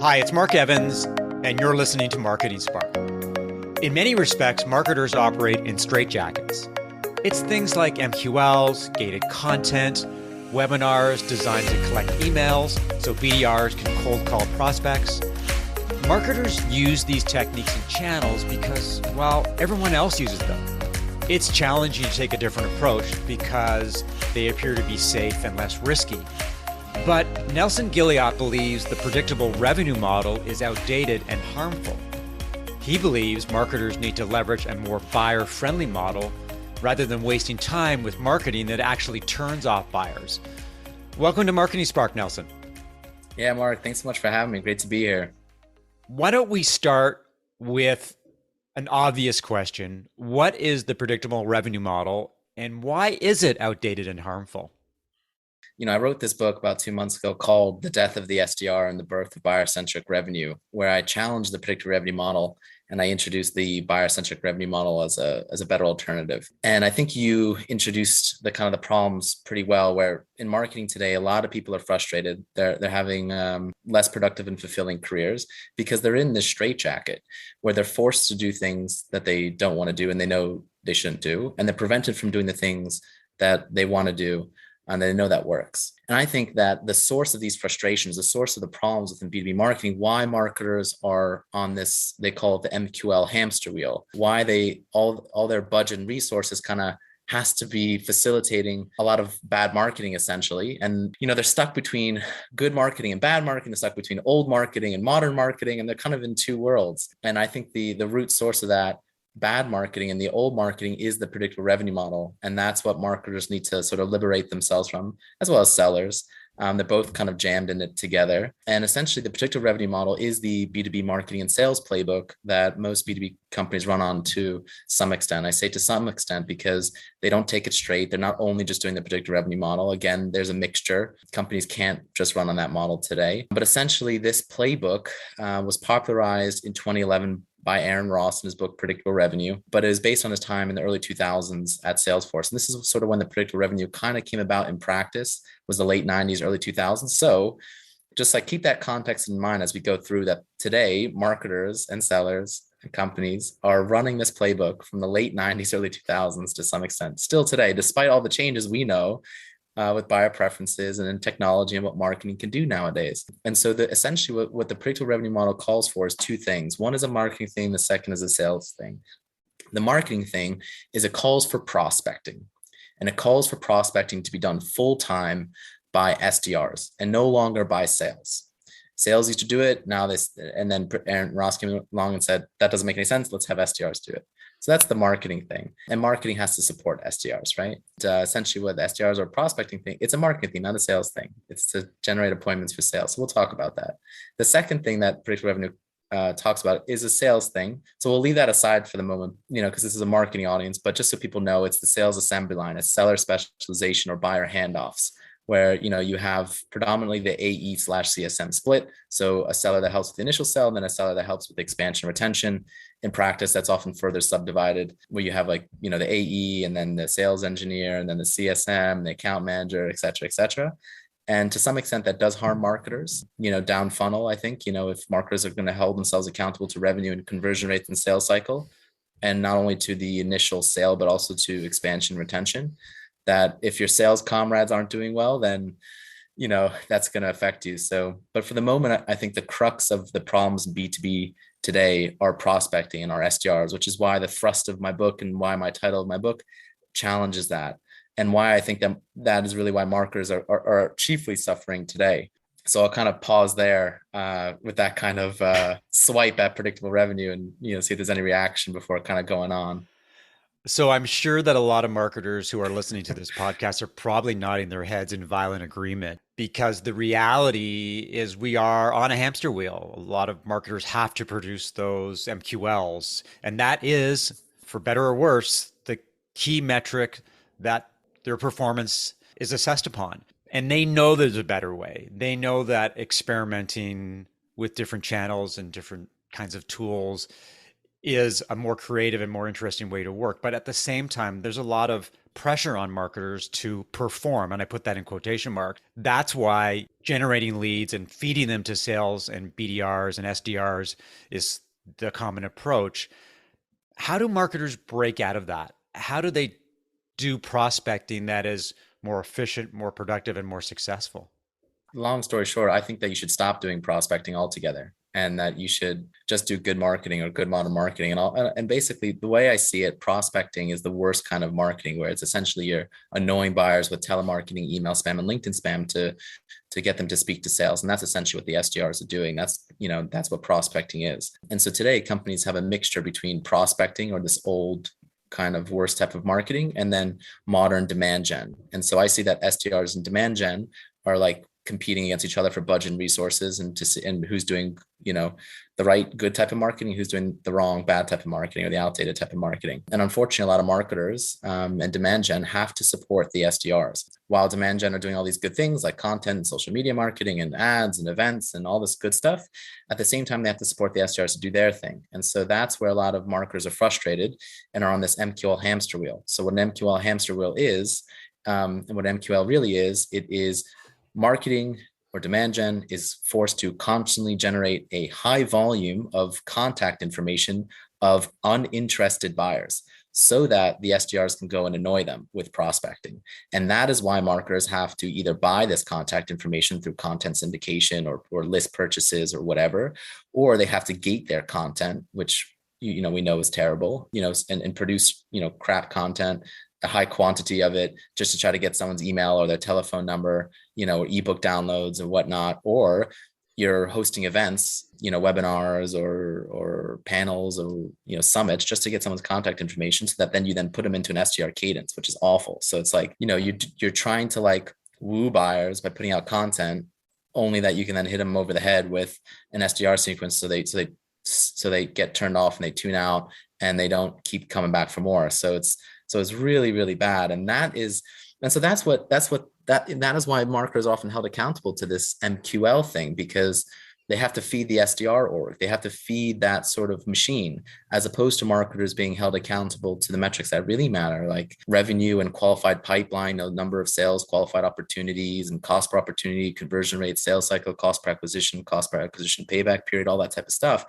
Hi, it's Mark Evans, and you're listening to Marketing Spark. In many respects, marketers operate in straitjackets. It's things like MQLs, gated content, webinars designed to collect emails so BDRs can cold call prospects. Marketers use these techniques and channels because, well, everyone else uses them. It's challenging to take a different approach because they appear to be safe and less risky. But Nelson Gilliatt believes the predictable revenue model is outdated and harmful. He believes marketers need to leverage a more buyer-friendly model rather than wasting time with marketing that actually turns off buyers. Welcome to Marketing Spark, Nelson. Yeah, Mark, thanks so much for having me. Great to be here. Why don't we start with an obvious question? What is the predictable revenue model, and why is it outdated and harmful? I wrote this book about 2 months ago called The Death of the SDR and the Birth of Buyer-centric Revenue, where I challenged the predictive revenue model and I introduced the buyer-centric revenue model as a better alternative. And I think you introduced the problems pretty well, where in marketing today, a lot of people are frustrated. They're having less productive and fulfilling careers because they're in this straitjacket where they're forced to do things that they don't want to do and they know they shouldn't do. And they're prevented from doing the things that they want to do and they know that works. And I think that the source of these frustrations, the source of the problems within B2B marketing, why marketers are on this, they call it the MQL hamster wheel, why they all their budget and resources kind of has to be facilitating a lot of bad marketing essentially. And, they're stuck between good marketing and bad marketing. They're stuck between old marketing and modern marketing, and they're kind of in two worlds. And I think the root source of that bad marketing and the old marketing is the predictable revenue model. And that's what marketers need to sort of liberate themselves from, as well as sellers. They're both kind of jammed in it together. And essentially the predictable revenue model is the B2B marketing and sales playbook that most B2B companies run on to some extent. I say to some extent because they don't take it straight. They're not only just doing the predictive revenue model. Again, there's a mixture. Companies can't just run on that model today. But essentially this playbook was popularized in 2011 by Aaron Ross in his book, Predictable Revenue, but it is based on his time in the early 2000s at Salesforce. And this is sort of when the predictable revenue kind of came about in practice, was the late 90s, early 2000s. So just like keep that context in mind as we go through that today, marketers and sellers and companies are running this playbook from the late 90s, early 2000s to some extent still today, despite all the changes we know with buyer preferences and in technology and what marketing can do nowadays. And so essentially what the predictable revenue model calls for is two things. One is a marketing thing. The second is a sales thing. The marketing thing is it calls for prospecting, and it calls for prospecting to be done full time by SDRs and no longer by sales. Sales used to do it. Now and then Aaron Ross came along and said, that doesn't make any sense. Let's have SDRs do it. So that's the marketing thing. And marketing has to support SDRs, right? Essentially what the SDRs are prospecting thing, it's a marketing thing, not a sales thing. It's to generate appointments for sales. So we'll talk about that. The second thing that predictable revenue talks about is a sales thing. So we'll leave that aside for the moment, because this is a marketing audience, but just so people know, it's the sales assembly line, it's seller specialization or buyer handoffs, where you have predominantly the AE/CSM split. So a seller that helps with the initial sell, and then a seller that helps with expansion retention. In practice, that's often further subdivided, where you have the AE and then the sales engineer and then the CSM, the account manager, et cetera, et cetera. And to some extent that does harm marketers, down funnel. I think, if marketers are going to hold themselves accountable to revenue and conversion rate and sales cycle, and not only to the initial sale, but also to expansion retention, that if your sales comrades aren't doing well, then, that's going to affect you. So, but for the moment, I think the crux of the problems in B2B today are prospecting and our SDRs, which is why the thrust of my book and why my title of my book challenges that. And why I think that is really why marketers are chiefly suffering today. So I'll kind of pause there with that kind of swipe at predictable revenue and, see if there's any reaction before kind of going on. So I'm sure that a lot of marketers who are listening to this podcast are probably nodding their heads in violent agreement, because the reality is we are on a hamster wheel. A lot of marketers have to produce those MQLs, and that is, for better or worse, the key metric that their performance is assessed upon. And they know there's a better way. They know that experimenting with different channels and different kinds of tools is a more creative and more interesting way to work. But at the same time, there's a lot of pressure on marketers to perform. And I put that in quotation marks. That's why generating leads and feeding them to sales and BDRs and SDRs is the common approach. How do marketers break out of that? How do they do prospecting that is more efficient, more productive, and more successful? Long story short, I think that you should stop doing prospecting altogether and that you should just do good marketing or good modern marketing and all. And basically the way I see it, prospecting is the worst kind of marketing, where it's essentially you're annoying buyers with telemarketing, email spam, and LinkedIn spam to get them to speak to sales. And that's essentially what the SDRs are doing. That's what prospecting is. And so today companies have a mixture between prospecting, or this old kind of worst type of marketing, and then modern demand gen. And so I see that SDRs and demand gen are like competing against each other for budget and resources, and who's doing, the right good type of marketing, who's doing the wrong bad type of marketing, or the outdated type of marketing. And unfortunately, a lot of marketers and demand gen have to support the SDRs, while demand gen are doing all these good things like content and social media marketing and ads and events and all this good stuff. At the same time, they have to support the SDRs to do their thing. And so that's where a lot of marketers are frustrated and are on this MQL hamster wheel. So what an MQL hamster wheel is, and what MQL really is, it is marketing or demand gen is forced to constantly generate a high volume of contact information of uninterested buyers, so that the SDRs can go and annoy them with prospecting. And that is why marketers have to either buy this contact information through content syndication or list purchases or whatever, or they have to gate their content, which we know is terrible, and produce crap content, a high quantity of it, just to try to get someone's email or their telephone number, or ebook downloads and whatnot. Or you're hosting events, webinars or panels or summits, just to get someone's contact information, so that then you put them into an SDR cadence, which is awful. So it's like, you're trying to like woo buyers by putting out content, only that you can then hit them over the head with an SDR sequence, so they get turned off and they tune out and they don't keep coming back for more. So it's really, really bad. And that is why marketers are often held accountable to this MQL thing, because they have to feed the SDR org. They have to feed that sort of machine, as opposed to marketers being held accountable to the metrics that really matter, like revenue and qualified pipeline, the number of sales, qualified opportunities, and cost per opportunity, conversion rate, sales cycle, cost per acquisition, payback period, all that type of stuff.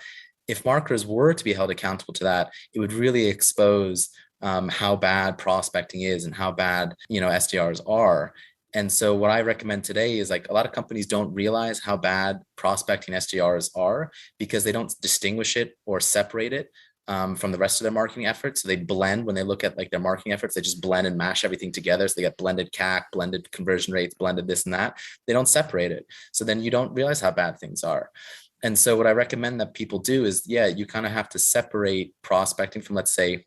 If marketers were to be held accountable to that, it would really expose how bad prospecting is and how bad SDRs are. And so what I recommend today is, like, a lot of companies don't realize how bad prospecting SDRs are, because they don't distinguish it or separate it from the rest of their marketing efforts. So they blend. When they look at like their marketing efforts, they just blend and mash everything together. So they get blended CAC, blended conversion rates, blended this and that. They don't separate it. So then you don't realize how bad things are. And so what I recommend that people do is, you kind of have to separate prospecting from, let's say,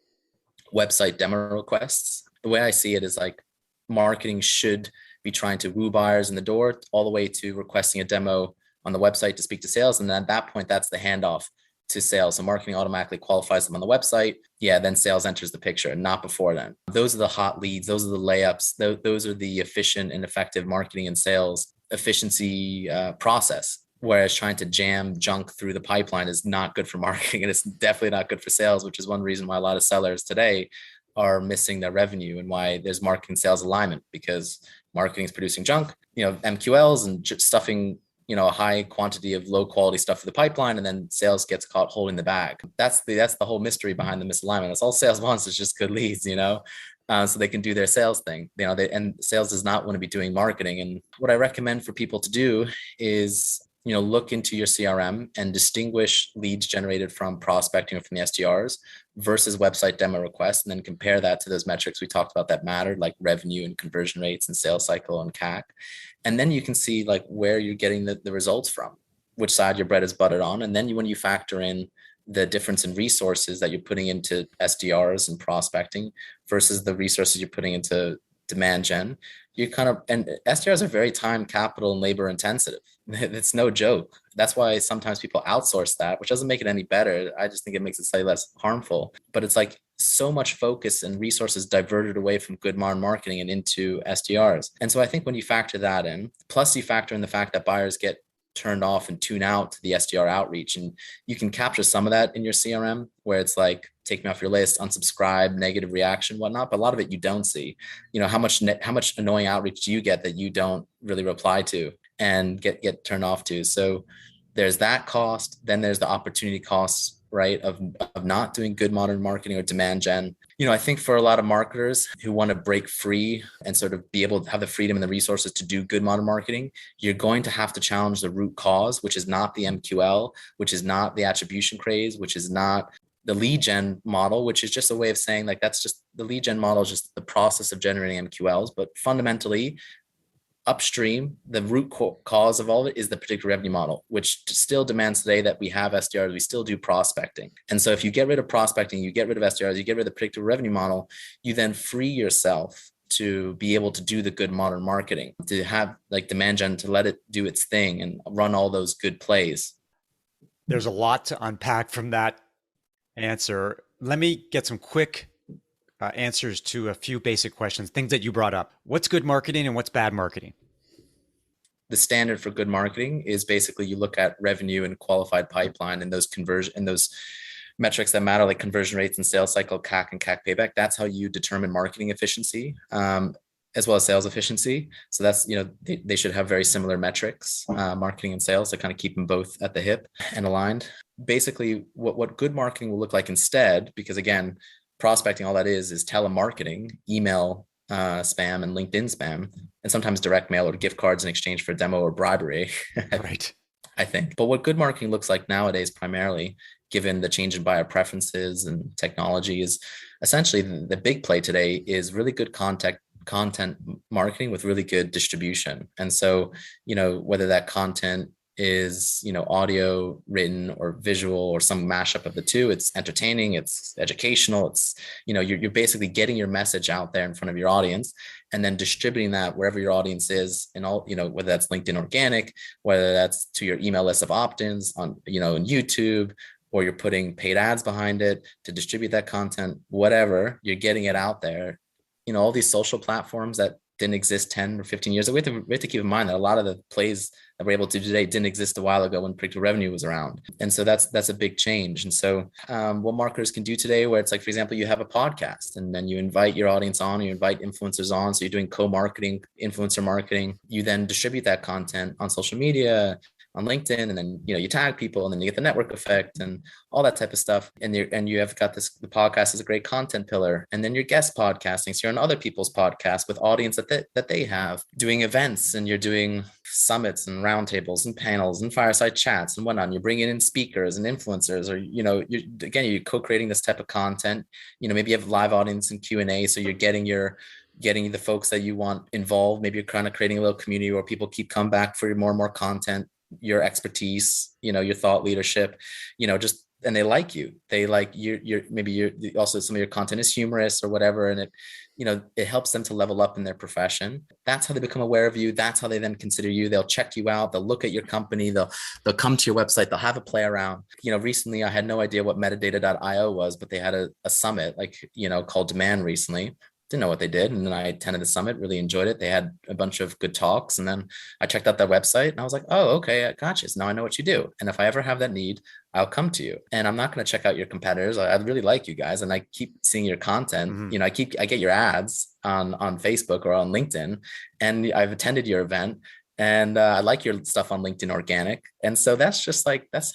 website demo requests. The way I see it is, like, marketing should be trying to woo buyers in the door, all the way to requesting a demo on the website to speak to sales. And then at that point, that's the handoff to sales. So marketing automatically qualifies them on the website. Then sales enters the picture, not before then. Those are the hot leads. Those are the layups. Those are the efficient and effective marketing and sales efficiency process. Whereas trying to jam junk through the pipeline is not good for marketing, and it's definitely not good for sales, which is one reason why a lot of sellers today are missing their revenue, and why there's marketing sales alignment, because marketing is producing junk, MQLs, and just stuffing, a high quantity of low quality stuff for the pipeline, and then sales gets caught holding the bag. That's the whole mystery behind the misalignment. That's all sales wants, is just good leads, so they can do their sales thing, and sales does not want to be doing marketing. And what I recommend for people to do is, look into your CRM and distinguish leads generated from prospecting or from the SDRs versus website demo requests, and then compare that to those metrics we talked about that mattered, like revenue and conversion rates and sales cycle and CAC. And then you can see, like, where you're getting the results from, which side your bread is buttered on. And then when you factor in the difference in resources that you're putting into SDRs and prospecting versus the resources you're putting into demand gen, and SDRs are very time, capital, and labor intensive. It's no joke. That's why sometimes people outsource that, which doesn't make it any better. I just think it makes it slightly less harmful. But it's like so much focus and resources diverted away from good modern marketing and into SDRs. And so I think when you factor that in, plus you factor in the fact that buyers get turned off and tune out to the SDR outreach. And you can capture some of that in your CRM where it's like, take me off your list, unsubscribe, negative reaction, whatnot. But a lot of it you don't see. How much annoying outreach do you get that you don't really reply to and get turned off to? So there's that cost. Then there's the opportunity costs, right, of not doing good modern marketing or demand gen. I think for a lot of marketers who want to break free and sort of be able to have the freedom and the resources to do good modern marketing, you're going to have to challenge the root cause, which is not the MQL, which is not the attribution craze, which is not the lead gen model, which is just a way of saying like, that's just the lead gen model is just the process of generating MQLs. But fundamentally, upstream, the root cause of all of it is the predictive revenue model, which still demands today that we have SDRs, we still do prospecting. And so if you get rid of prospecting, you get rid of SDRs, you get rid of the predictive revenue model, you then free yourself to be able to do the good modern marketing, to have like demand gen, to let it do its thing and run all those good plays. There's a lot to unpack from that answer. Let me get some quick answers to a few basic questions, things that you brought up. What's good marketing and what's bad marketing? The standard for good marketing is basically you look at revenue and qualified pipeline and those conversion and those metrics that matter, like conversion rates and sales cycle, CAC and CAC payback. That's how you determine marketing efficiency, as well as sales efficiency. So that's, they should have very similar metrics, marketing and sales, to kind of keep them both at the hip and aligned. Basically, what good marketing will look like instead, because again, prospecting, all that is telemarketing, email spam and LinkedIn spam, and sometimes direct mail or gift cards in exchange for a demo or bribery. Right. I think. But what good marketing looks like nowadays, primarily, given the change in buyer preferences and technology, is essentially the big play today is really good content marketing with really good distribution. And so, whether that content is, audio, written, or visual, or some mashup of the two, it's entertaining, it's educational, it's, you're basically getting your message out there in front of your audience and then distributing that wherever your audience is, and all, whether that's LinkedIn organic, whether that's to your email list of opt-ins on, in YouTube, or you're putting paid ads behind it to distribute that content, whatever, you're getting it out there. All these social platforms that didn't exist 10 or 15 years ago. We have to keep in mind that a lot of the plays that we're able to do today didn't exist a while ago when predictive revenue was around. And so that's a big change. And so what marketers can do today, where it's like, for example, you have a podcast and then you invite your audience on, or you invite influencers on. So you're doing co-marketing, influencer marketing. You then distribute that content on social media, on LinkedIn, and then you tag people, and then you get the network effect and all that type of stuff. And you have got the podcast is a great content pillar, and then you're guest podcasting, so you're on other people's podcasts with audience that they have, doing events, and you're doing summits and roundtables and panels and fireside chats and whatnot. You're bringing in speakers and influencers, or you're co-creating this type of content. Maybe you have live audience and Q&A, so you're getting the folks that you want involved. Maybe you're kind of creating a little community where people keep coming back for more and more content, your expertise, your thought leadership, and they like you. They like you're also, some of your content is humorous or whatever. And it helps them to level up in their profession. That's how they become aware of you. That's how they then consider you. They'll check you out. They'll look at your company. They'll come to your website. They'll have a play around. Recently I had no idea what metadata.io was, but they had a summit called Demand recently. Didn't know what they did. And then I attended the summit, really enjoyed it. They had a bunch of good talks. And then I checked out their website and I was like, oh, okay, I got you. So now I know what you do. And if I ever have that need, I'll come to you. And I'm not going to check out your competitors. I really like you guys. And I keep seeing your content. Mm-hmm. I get your ads on Facebook or on LinkedIn. And I've attended your event. And I like your stuff on LinkedIn organic. And so that's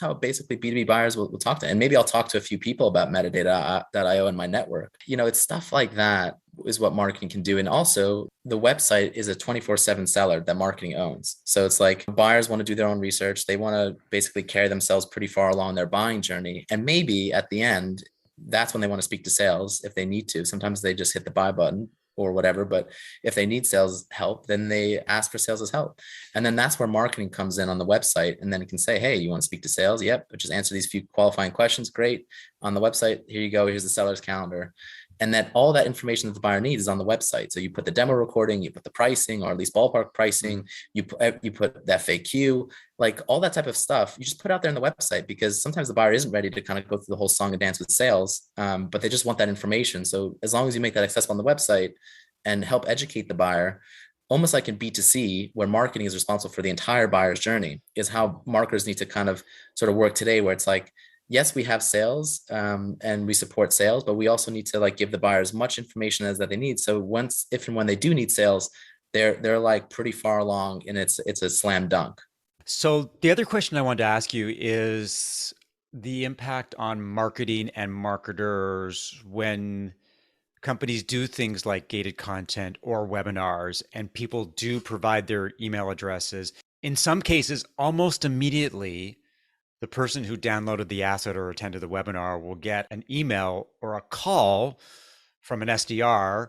how basically B2B buyers will talk to. And maybe I'll talk to a few people about metadata.io in my network. It's stuff like that is what marketing can do. And also the website is a 24/7 seller that marketing owns. So it's like buyers want to do their own research. They want to basically carry themselves pretty far along their buying journey. And maybe at the end, that's when they want to speak to sales if they need to. Sometimes they just hit the buy button or whatever. But if they need sales help, then they ask for sales help. And then that's where marketing comes in on the website. And then it can say, hey, you want to speak to sales? Yep. But just answer these few qualifying questions. Great. On the website, here you go. Here's the seller's calendar. And that all that information that the buyer needs is on the website. So you put the demo recording, you put the pricing, or at least ballpark pricing, you put the FAQ, like all that type of stuff. You just put out there on the website, because sometimes the buyer isn't ready to kind of go through the whole song and dance with sales, but they just want that information. So as long as you make that accessible on the website and help educate the buyer, almost like in B2C, where marketing is responsible for the entire buyer's journey, is how marketers need to kind of sort of work today, where it's like, yes, we have sales and we support sales, but we also need to like give the buyer as much information as that they need. So once, if and when they do need sales, they're like pretty far along and it's a slam dunk. So the other question I wanted to ask you is the impact on marketing and marketers when companies do things like gated content or webinars and people do provide their email addresses. In some cases, almost immediately, the person who downloaded the asset or attended the webinar will get an email or a call from an SDR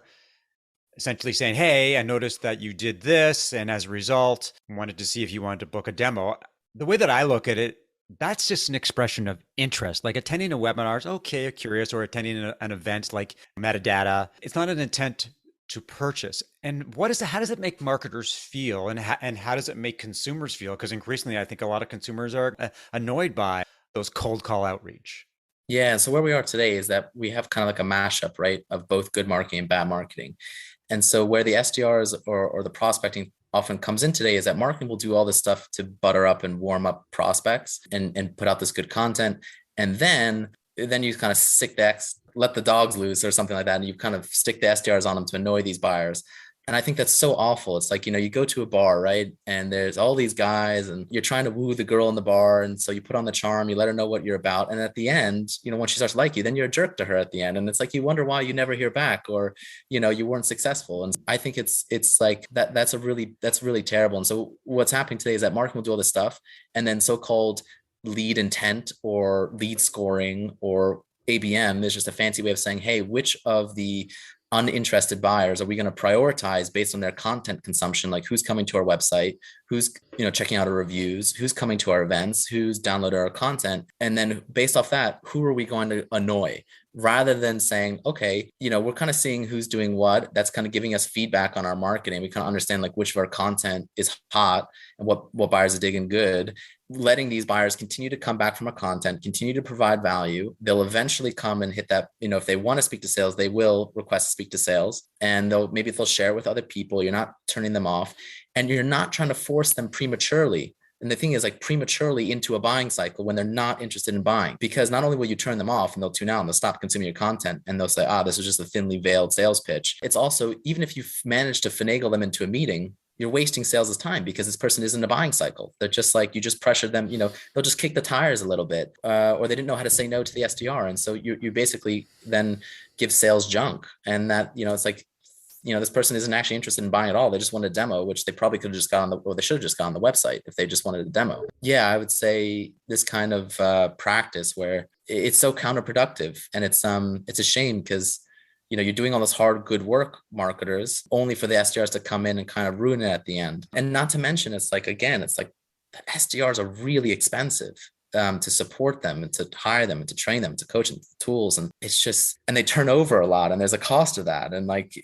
essentially saying, hey, I noticed that you did this. And as a result, I wanted to see if you wanted to book a demo. The way that I look at it, that's just an expression of interest. Like attending a webinar is okay, curious, or attending an event like metadata. It's not an intent to purchase. And how does it make marketers feel? And how does it make consumers feel? Because increasingly, I think a lot of consumers are annoyed by those cold call outreach. Yeah. So where we are today is that we have kind of like a mashup, right, of both good marketing and bad marketing. And so where the SDRs or the prospecting often comes in today is that marketing will do all this stuff to butter up and warm up prospects and put out this good content. And then you kind of let the dogs loose or something like that. And you kind of stick the SDRs on them to annoy these buyers. And I think that's so awful. It's like, you go to a bar, right? And there's all these guys and you're trying to woo the girl in the bar. And so you put on the charm, you let her know what you're about. And at the end, once she starts to like you, then you're a jerk to her at the end. And it's like, you wonder why you never hear back or, you weren't successful. And I think it's like that's really terrible. And so what's happening today is that marketing will do all this stuff and then so-called lead intent or lead scoring or ABM is just a fancy way of saying, hey, which of the uninterested buyers are we going to prioritize based on their content consumption, like who's coming to our website, who's checking out our reviews, who's coming to our events, who's downloaded our content, and then based off that, who are we going to annoy, rather than saying, okay, we're kind of seeing who's doing what. That's kind of giving us feedback on our marketing. We kind of understand like which of our content is hot and what buyers are digging good. Letting these buyers continue to come back from our content, continue to provide value. They'll eventually come and hit that, if they want to speak to sales, they will request to speak to sales and maybe they'll share with other people. You're not turning them off and you're not trying to force them prematurely. And the thing is like prematurely into a buying cycle when they're not interested in buying, because not only will you turn them off and they'll tune out and they'll stop consuming your content and they'll say, this is just a thinly veiled sales pitch. It's also, even if you've managed to finagle them into a meeting, you're wasting sales' time because this person isn't in a buying cycle. They're just like, you just pressured them, they'll just kick the tires a little bit, or they didn't know how to say no to the SDR. And so you basically then give sales junk. And that, it's like, this person isn't actually interested in buying at all. They just wanted a demo, which they probably could have just got or they should have just got on the website if they just wanted a demo. Yeah, I would say this kind of practice where it's so counterproductive and it's a shame because you're doing all this hard, good work, marketers, only for the SDRs to come in and kind of ruin it at the end. And not to mention, it's like the SDRs are really expensive to support them and to hire them and to train them, to coach them, tools. And it's just, and they turn over a lot and there's a cost of that. And like,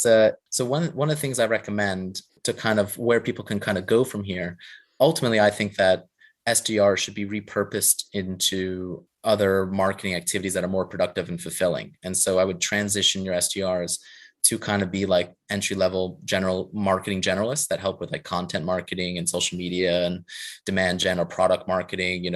so one of the things I recommend to kind of where people can kind of go from here, ultimately, I think that SDR should be repurposed into other marketing activities that are more productive and fulfilling. And so I would transition your SDRs to kind of be like entry-level general marketing generalists that help with like content marketing and social media and demand gen or product marketing,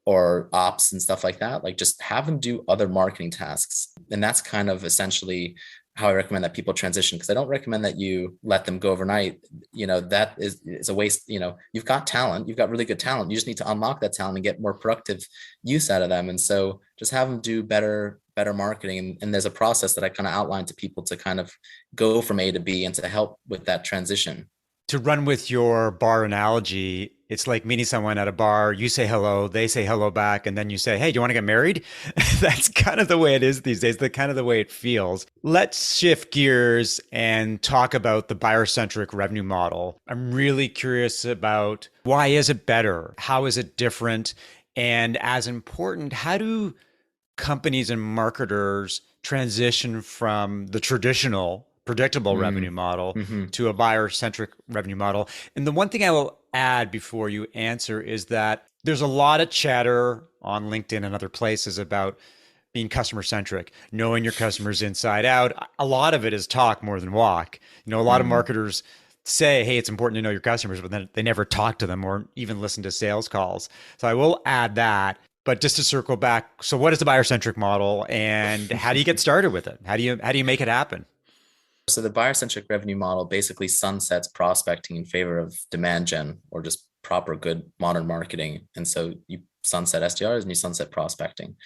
or ops and stuff like that. Like just have them do other marketing tasks. And that's kind of essentially how I recommend that people transition, because I don't recommend that you let them go overnight. That is a waste. You've got talent, you've got really good talent. You just need to unlock that talent and get more productive use out of them. And so just have them do better marketing. And there's a process that I kind of outlined to people to kind of go from A to B and to help with that transition. To run with your bar analogy, it's like meeting someone at a bar. You say hello, they say hello back, and then you say, hey, do you want to get married? That's kind of the way it is these days, kind of the way it feels. Let's shift gears and talk about the buyer-centric revenue model. I'm really curious about why is it better? How is it different? And as important, how do companies and marketers transition from the traditional predictable revenue model to a buyer-centric revenue model? And the one thing I will add before you answer is that there's a lot of chatter on LinkedIn and other places about being customer-centric, knowing your customers inside out. A lot of it is talk more than walk. A lot of marketers say, hey, it's important to know your customers, but then they never talk to them or even listen to sales calls. So I will add that. But just to circle back, so what is the buyer-centric model and how do you get started with it? How do you make it happen? So the buyer-centric revenue model basically sunsets prospecting in favor of demand gen or just proper good modern marketing. And so you sunset SDRs and you sunset prospecting.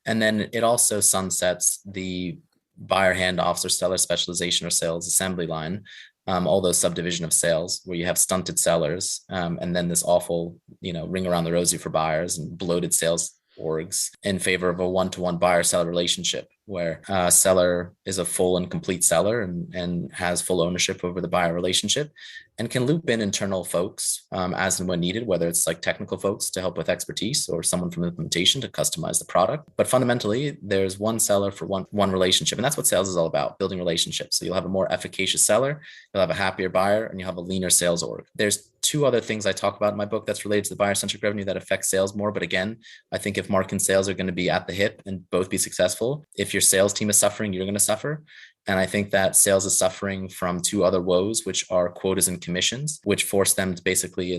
And then it also sunsets the buyer handoffs or seller specialization or sales assembly line, all those subdivision of sales where you have stunted sellers, and then this awful, ring around the rosy for buyers and bloated sales orgs in favor of a one-to-one buyer-seller relationship where a seller is a full and complete seller and has full ownership over the buyer relationship and can loop in internal folks as and when needed, whether it's like technical folks to help with expertise or someone from implementation to customize the product. But fundamentally, there's one seller for one relationship. And that's what sales is all about, building relationships. So you'll have a more efficacious seller, you'll have a happier buyer, and you'll have a leaner sales org. There's two other things I talk about in my book that's related to the buyer-centric revenue that affects sales more. But again, I think if marketing and sales are going to be at the hip and both be successful, if your sales team is suffering, you're going to suffer. And I think that sales is suffering from two other woes, which are quotas and commissions, which force them to basically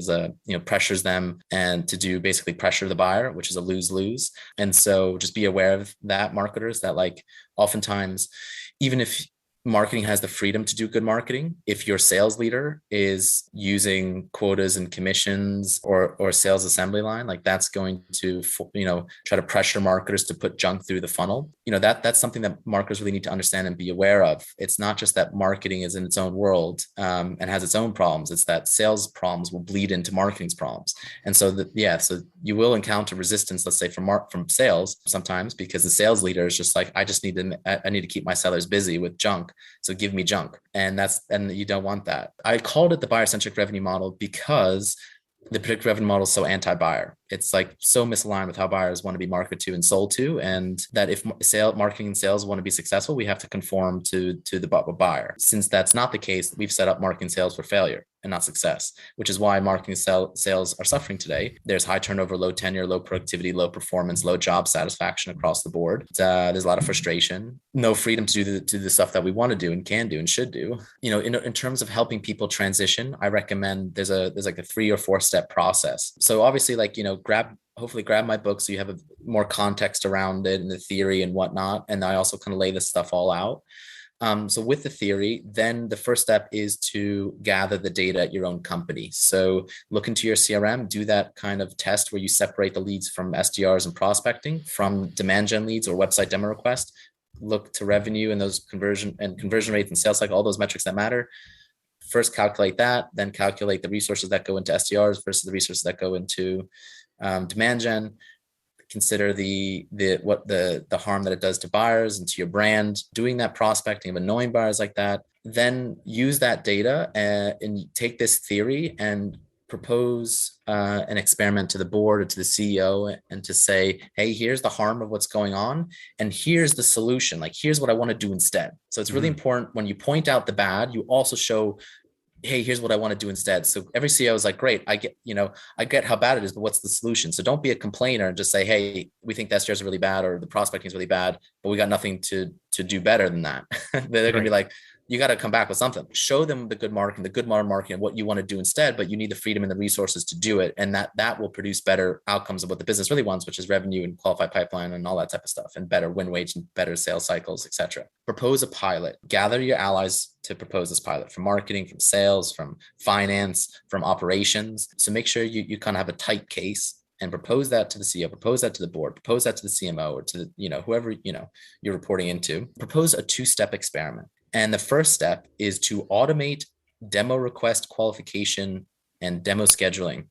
pressures them and to do basically pressure the buyer, which is a lose-lose. And so just be aware of that, marketers, that like oftentimes, even if marketing has the freedom to do good marketing, if your sales leader is using quotas and commissions or sales assembly line, like that's going to try to pressure marketers to put junk through the funnel. That's something that marketers really need to understand and be aware of. It's not just that marketing is in its own world and has its own problems. It's that sales problems will bleed into marketing's problems. And so so you will encounter resistance, let's say from sales sometimes, because the sales leader is just like, I need to keep my sellers busy with junk. So give me junk. And you don't want that. I called it the buyer-centric revenue model because the predictive revenue model is so anti-buyer. It's like so misaligned with how buyers want to be marketed to and sold to. And that if marketing and sales want to be successful, we have to conform to the buyer. Since that's not the case, we've set up marketing sales for failure and not success, which is why marketing sales are suffering today. There's high turnover, low tenure, low productivity, low performance, low job satisfaction across the board. There's a lot of frustration, no freedom to do the stuff that we want to do and can do and should do. In terms of helping people transition, I recommend there's like a 3 or 4 step process. So obviously, hopefully grab my book so you have more context around it and the theory and whatnot. And I also kind of lay this stuff all out. So with the theory, then the first step is to gather the data at your own company. So look into your CRM, do that kind of test where you separate the leads from SDRs and prospecting from demand gen leads or website demo requests. Look to revenue and those conversion rates and sales cycle, all those metrics that matter. First calculate that, then calculate the resources that go into SDRs versus the resources that go into demand gen. Consider the harm that it does to buyers and to your brand. Doing that prospecting of annoying buyers like that, then use that data and take this theory and propose an experiment to the board or to the CEO and to say, hey, here's the harm of what's going on. And here's the solution. Like, here's what I want to do instead. So it's really important when you point out the bad, you also show, hey, here's what I want to do instead. So every CEO is like, great, I get how bad it is, but what's the solution? So don't be a complainer and just say, hey, we think the SDRs are really bad or the prospecting is really bad, but we got nothing to do better than that. They're going to be like, you got to come back with something. Show them the good marketing, the good modern marketing, and what you want to do instead, but you need the freedom and the resources to do it. And that will produce better outcomes of what the business really wants, which is revenue and qualified pipeline and all that type of stuff, and better win wage and better sales cycles, etc. Propose a pilot. Gather your allies to propose this pilot from marketing, from sales, from finance, from operations. So make sure you kind of have a tight case and propose that to the CEO, propose that to the board, propose that to the CMO or to whoever you're reporting into. Propose a 2-step experiment. And the first step is to automate demo request qualification and demo scheduling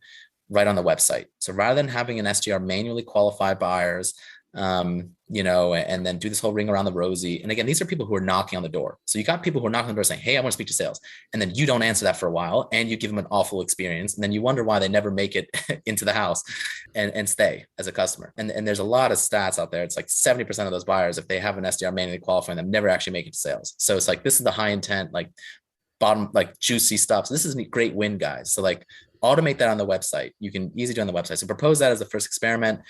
right on the website. So rather than having an SDR manually qualify buyers, and then do this whole ring around the rosy. And again, these are people who are knocking on the door. So you got people who are knocking on the door saying, hey, I want to speak to sales. And then you don't answer that for a while and you give them an awful experience. And then you wonder why they never make it into the house and stay as a customer. And there's a lot of stats out there. It's like 70% of those buyers, if they have an SDR manually qualifying them, never actually make it to sales. So it's like, this is the high intent, like bottom, like juicy stuff. So this is a great win, guys. So like automate that on the website. You can easily do on the website. So propose that as the first experiment.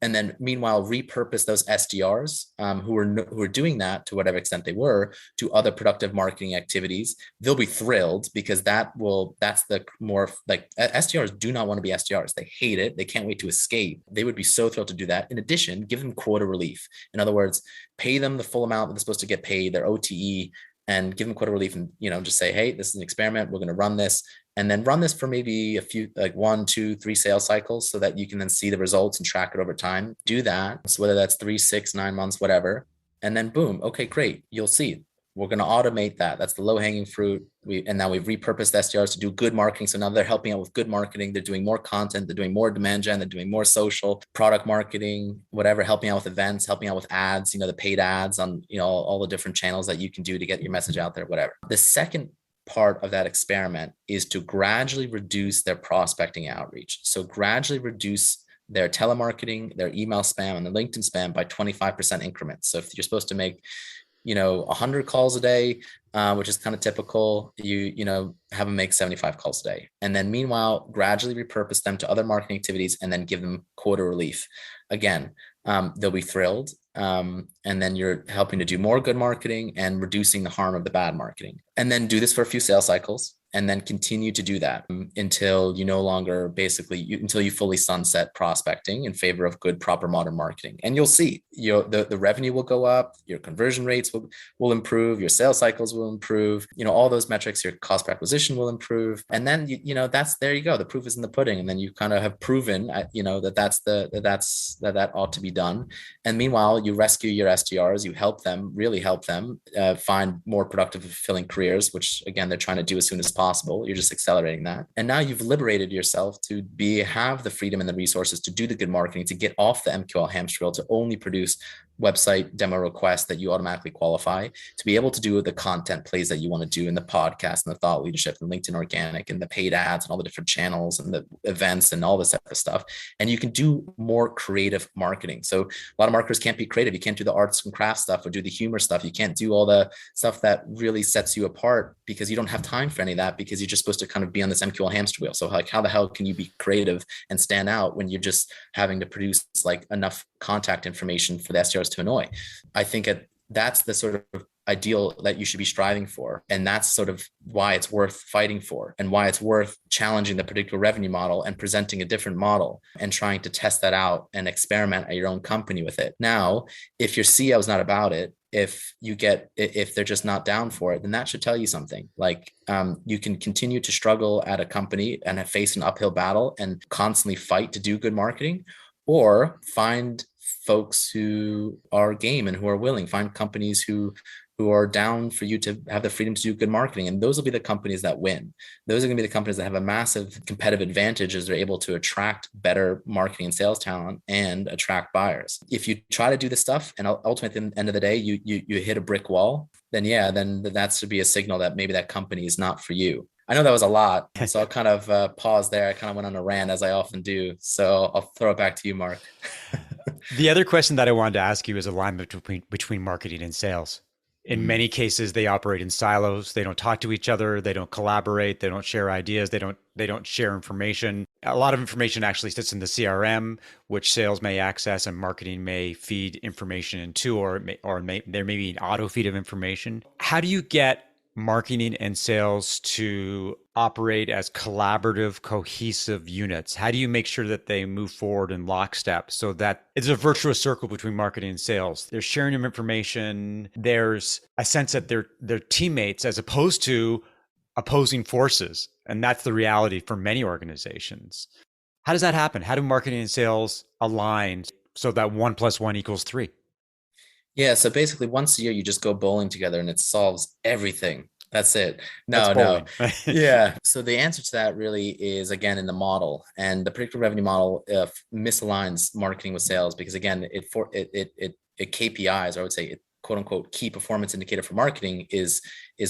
and then meanwhile repurpose those SDRs who are doing that to whatever extent they were to other productive marketing activities. They'll be thrilled because that's the more like SDRs do not want to be SDRs. They hate it. They can't wait to escape. They would be so thrilled to do that. In addition, give them quota relief. In other words, pay them the full amount that they're supposed to get paid, their OTE, and give them quota relief, and just say, hey, this is an experiment. We're going to run this, and then run this for maybe a few, like 1, 2, 3 sales cycles, so that you can then see the results and track it over time. Do that. So whether that's 3, 6, 9 months, whatever, and then boom, okay, great. You'll see. We're going to automate that. That's the low hanging fruit. And now we've repurposed SDRs to do good marketing. So now they're helping out with good marketing. They're doing more content. They're doing more demand gen. They're doing more social product marketing, whatever, helping out with events, helping out with ads, the paid ads on, all the different channels that you can do to get your message out there, whatever. The second part of that experiment is to gradually reduce their prospecting outreach. So gradually reduce their telemarketing, their email spam, and the LinkedIn spam by 25% increments. So if you're supposed to make 100 calls a day, which is kind of typical, have them make 75 calls a day. And then meanwhile, gradually repurpose them to other marketing activities and then give them quota relief. Again, they'll be thrilled. And then you're helping to do more good marketing and reducing the harm of the bad marketing. And then do this for a few sales cycles, and then continue to do that until you no longer until you fully sunset prospecting in favor of good, proper, modern marketing. And you'll see the revenue will go up, your conversion rates will improve, your sales cycles will improve, all those metrics, your cost per acquisition will improve. And then, there you go. The proof is in the pudding. And then you kind of have proven, that ought to be done. And meanwhile, you rescue your SDRs, you really help them find more productive, fulfilling careers, which again, they're trying to do as soon as possible. You're just accelerating that. And now you've liberated yourself to have the freedom and the resources to do the good marketing, to get off the MQL hamster wheel, to only produce website demo requests that you automatically qualify, to be able to do the content plays that you want to do in the podcast and the thought leadership and LinkedIn organic and the paid ads and all the different channels and the events and all this type of stuff. And you can do more creative marketing. So a lot of marketers can't be creative. You can't do the arts and crafts stuff or do the humor stuff. You can't do all the stuff that really sets you apart because you don't have time for any of that, because you're just supposed to kind of be on this MQL hamster wheel. So like, how the hell can you be creative and stand out when you're just having to produce like enough contact information for the SDRs to annoy? I think that's the sort of ideal that you should be striving for. And that's sort of why it's worth fighting for, and why it's worth challenging the predictable revenue model and presenting a different model and trying to test that out and experiment at your own company with it. Now, if your CEO is not about it, if they're just not down for it, then that should tell you something. Like you can continue to struggle at a company and face an uphill battle and constantly fight to do good marketing, or find folks who are game and who are willing, find companies who are down for you to have the freedom to do good marketing. And those will be the companies that win. Those are going to be the companies that have a massive competitive advantage as they're able to attract better marketing and sales talent and attract buyers. If you try to do this stuff and ultimately at the end of the day, you hit a brick wall, then that should be a signal that maybe that company is not for you. I know that was a lot, so I'll kind of pause there. I kind of went on a rant, as I often do. So I'll throw it back to you, Mark. The other question that I wanted to ask you is alignment between marketing and sales. In many cases, they operate in silos. They don't talk to each other. They don't collaborate. They don't share ideas. They don't share information. A lot of information actually sits in the CRM, which sales may access and marketing may feed information into, or there may be an auto feed of information. How do you get marketing and sales to operate as collaborative, cohesive units? How do you make sure that they move forward in lockstep so that it's a virtuous circle between marketing and sales? There's sharing of information. There's a sense that they're teammates as opposed to opposing forces. And that's the reality for many organizations. How does that happen? How do marketing and sales align so that 1 + 1 = 3? Yeah. So basically once a year, you just go bowling together and it solves everything. That's it. No. Yeah. So the answer to that really is, again, in the model, and the predictive revenue model misaligns marketing with sales, because again, it KPIs, or I would say it, quote unquote, key performance indicator for marketing is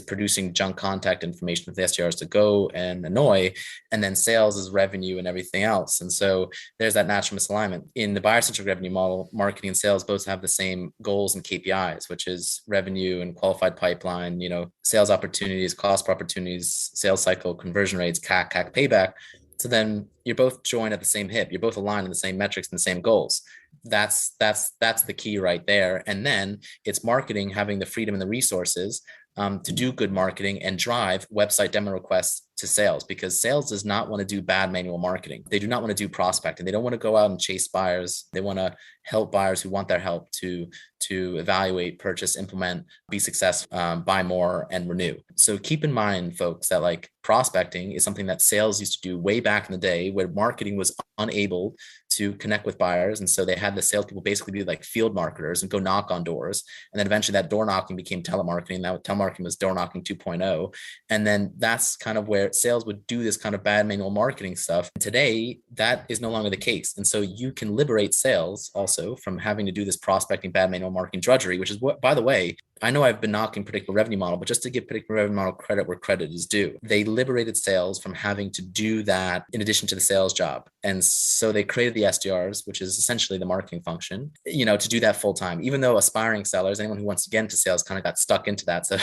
producing junk contact information for the SDRs to go and annoy, and then sales is revenue and everything else. And so there's that natural misalignment. In the buyer-centric revenue model, marketing and sales both have the same goals and KPIs, which is revenue and qualified pipeline, sales opportunities, cost per opportunities, sales cycle, conversion rates, CAC payback. So then you're both joined at the same hip. You're both aligned on the same metrics and the same goals. that's the key right there. And then it's marketing having the freedom and the resources to do good marketing and drive website demo requests to sales, because sales does not want to do bad manual marketing. They do not want to do prospecting. They don't want to go out and chase buyers. They want to help buyers who want their help to evaluate, purchase, implement, be successful, buy more, and renew. So keep in mind, folks, that like prospecting is something that sales used to do way back in the day, where marketing was unable to connect with buyers. And so they had the salespeople basically be like field marketers and go knock on doors. And then eventually that door knocking became telemarketing. That telemarketing was door knocking 2.0. And then that's kind of where sales would do this kind of bad manual marketing stuff. And today, that is no longer the case. And so you can liberate sales also from having to do this prospecting, bad manual marketing drudgery, which is what, by the way, I know I've been knocking predictable revenue model, but just to give predictable revenue model credit where credit is due, they liberated sales from having to do that in addition to the sales job. And so they created the SDRs, which is essentially the marketing function, to do that full time, even though aspiring sellers, anyone who wants to get into sales kind of got stuck into that. So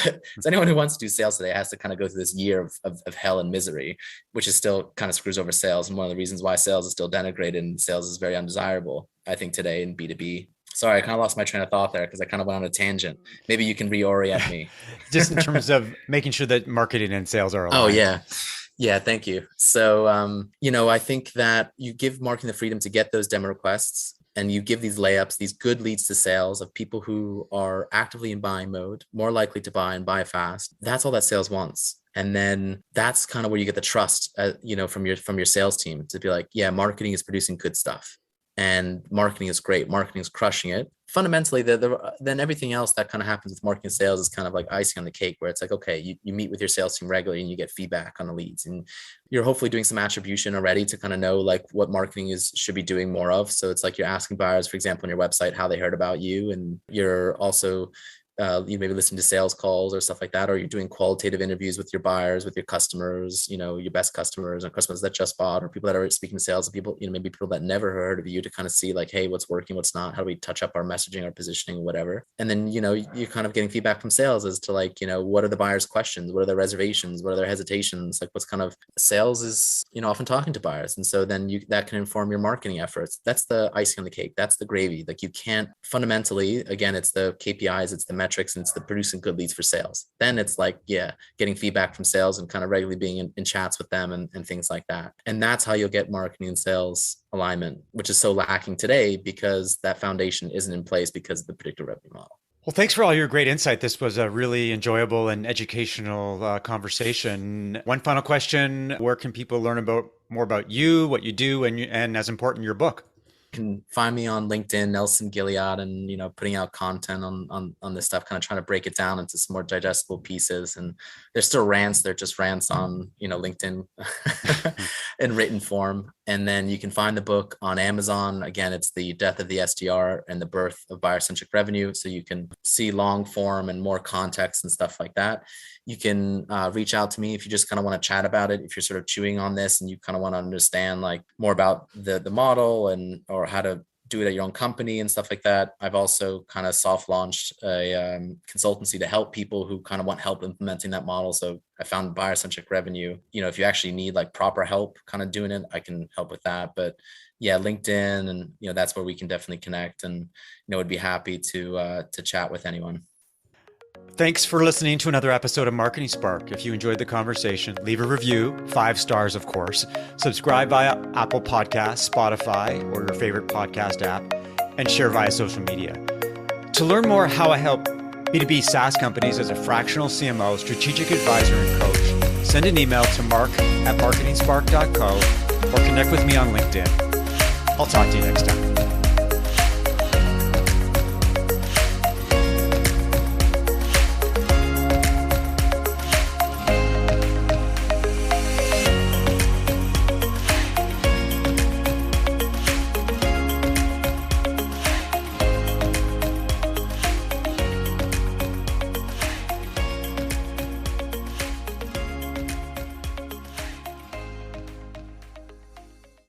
anyone who wants to do sales today has to kind of go through this year of hell and misery, which is still kind of screws over sales. And one of the reasons why sales is still denigrated and sales is very undesirable, I think, today in B2B. Sorry, I kind of lost my train of thought there because I kind of went on a tangent. Maybe you can reorient me. Just in terms of making sure that marketing and sales are aligned. Oh, yeah. Yeah, thank you. So, I think that you give marketing the freedom to get those demo requests, and you give these layups, these good leads to sales of people who are actively in buying mode, more likely to buy and buy fast. That's all that sales wants. And then that's kind of where you get the trust, from your sales team to be like, yeah, marketing is producing good stuff. And marketing is great. Marketing is crushing it. Fundamentally, then everything else that kind of happens with marketing and sales is kind of like icing on the cake, where it's like, okay, you meet with your sales team regularly and you get feedback on the leads, and you're hopefully doing some attribution already to kind of know like what marketing should be doing more of. So it's like you're asking buyers, for example, on your website, how they heard about you, and you're also you maybe listen to sales calls or stuff like that, or you're doing qualitative interviews with your buyers, with your customers, your best customers and customers that just bought, or people that are speaking to sales, and people, maybe people that never heard of you, to kind of see like, hey, what's working, what's not, how do we touch up our messaging, our positioning, whatever. And then, you're kind of getting feedback from sales as to like, what are the buyers' questions? What are their reservations? What are their hesitations? Like what's kind of sales is, often talking to buyers. And so then that can inform your marketing efforts. That's the icing on the cake. That's the gravy. Like you can't fundamentally, again, it's the KPIs, it's the metrics, and it's the producing good leads for sales. Then it's like, yeah, getting feedback from sales and kind of regularly being in chats with them and things like that. And that's how you'll get marketing and sales alignment, which is so lacking today because that foundation isn't in place because of the predictive revenue model. Well, thanks for all your great insight. This was a really enjoyable and educational conversation. One final question: where can people learn more about you, what you do, and as important, your book? Can find me on LinkedIn, Nelson Gilead, and putting out content on this stuff, kind of trying to break it down into some more digestible pieces. And there's still rants, they're just rants on LinkedIn in written form. And then you can find the book on Amazon. Again, it's The Death of the SDR and the Birth of Buyer-centric Revenue. So you can see long form and more context and stuff like that. You can reach out to me if you just kind of want to chat about it. If you're sort of chewing on this and you kind of want to understand like more about the model or how to do it at your own company and stuff like that. I've also kind of soft launched a consultancy to help people who kind of want help implementing that model. So I found Buyer-centric Revenue. If you actually need like proper help kind of doing it, I can help with that. But yeah, LinkedIn, and that's where we can definitely connect, and would be happy to chat with anyone. Thanks for listening to another episode of Marketing Spark. If you enjoyed the conversation, leave a review, 5 stars, of course. Subscribe via Apple Podcasts, Spotify, or your favorite podcast app, and share via social media. To learn more how I help B2B SaaS companies as a fractional CMO, strategic advisor, and coach, send an email to mark@marketingspark.co or connect with me on LinkedIn. I'll talk to you next time.